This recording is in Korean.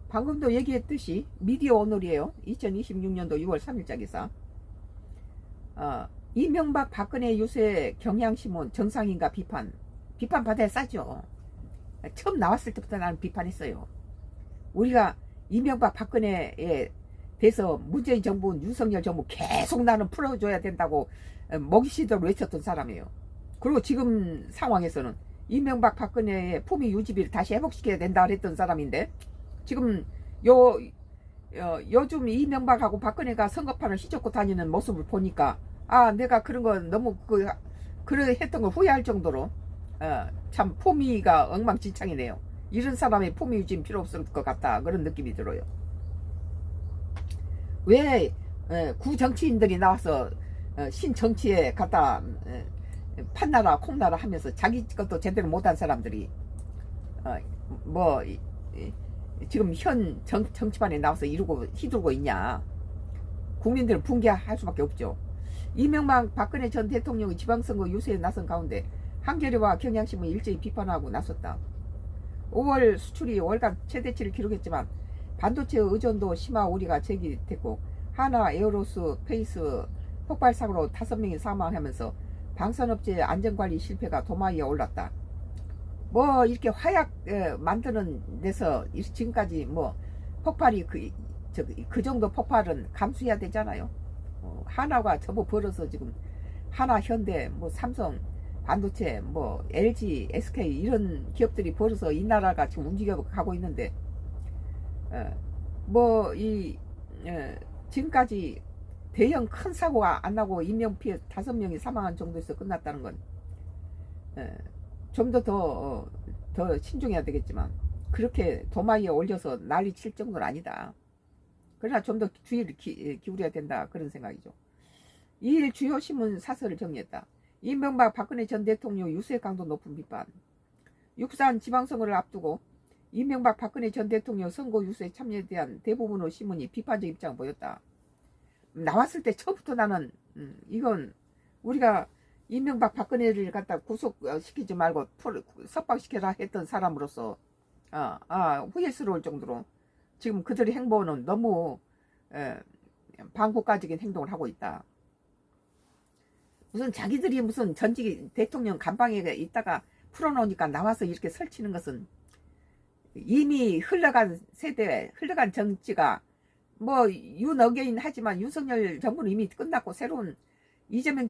방금도 얘기했듯이 미디어 오늘이에요. 2026년도 6월 3일자 기사. 이명박 박근혜 유세 경향신문 정상인가 비판 받아야 싸죠. 처음 나왔을 때부터 나는 비판했어요. 우리가 이명박 박근혜에 대해서 문재인 정부 윤석열 정부 계속 나는 풀어줘야 된다고 먹이시도록 외쳤던 사람이에요. 그리고 지금 상황에서는 이명박 박근혜의 품위 유지비를 다시 회복시켜야 된다 그랬던 사람인데, 지금 요즘 이명박하고 박근혜가 선거판을 휘젓고 다니는 모습을 보니까 내가 그런 거 너무 그래 했던 걸 후회할 정도로 참 품위가 엉망진창이네요. 이런 사람의 품위 유지는 필요 없을 것 같다, 그런 느낌이 들어요. 왜 구정치인들이 나와서 신정치에 갖다 판나라 콩나라 하면서 자기 것도 제대로 못한 사람들이 지금 현 정치판에 나와서 휘두르고 있냐. 국민들은 붕괴할 수밖에 없죠. 이명박 박근혜 전 대통령의 지방선거 유세에 나선 가운데 한겨레와 경향신문 일제히 비판하고 나섰다. 5월 수출이 월간 최대치를 기록했지만 반도체 의존도 심화 우려가 제기됐고, 하나 에어로스 페이스 폭발 사고로 5명이 사망하면서 방산업체 안전관리 실패가 도마 위에 올랐다. 이렇게 화약 만드는 데서 지금까지 폭발이 그 정도 폭발은 감수해야 되잖아요. 하나가 전부 벌어서 지금 하나, 현대, 삼성, 반도체, LG, SK 이런 기업들이 벌어서 이 나라가 지금 움직여가고 있는데, 지금까지 대형 큰 사고가 안 나고 인명피해 5명이 사망한 정도에서 끝났다는 건 좀 더 신중해야 되겠지만, 그렇게 도마 위에 올려서 난리 칠 정도는 아니다. 그러나 좀 더 주의를 기울여야 된다, 그런 생각이죠. 2일 주요 신문 사설을 정리했다. 이명박 박근혜 전 대통령 유세 강도 높은 비판. 6.3 지방선거를 앞두고 이명박 박근혜 전 대통령 선거 유세 참여에 대한 대부분의 신문이 비판적 입장을 보였다. 나왔을 때 처음부터 나는 이건 우리가 이명박 박근혜를 갖다 구속시키지 말고 석방시켜라 했던 사람으로서 후회스러울 정도로 지금 그들의 행보는 너무 반국가적인 행동을 하고 있다. 무슨 자기들이 무슨 전직 대통령 감방에 있다가 풀어놓으니까 나와서 이렇게 설치는 것은 이미 흘러간 세대, 흘러간 정치가 윤어게인 하지만 윤석열 정부는 이미 끝났고 새로운 이재명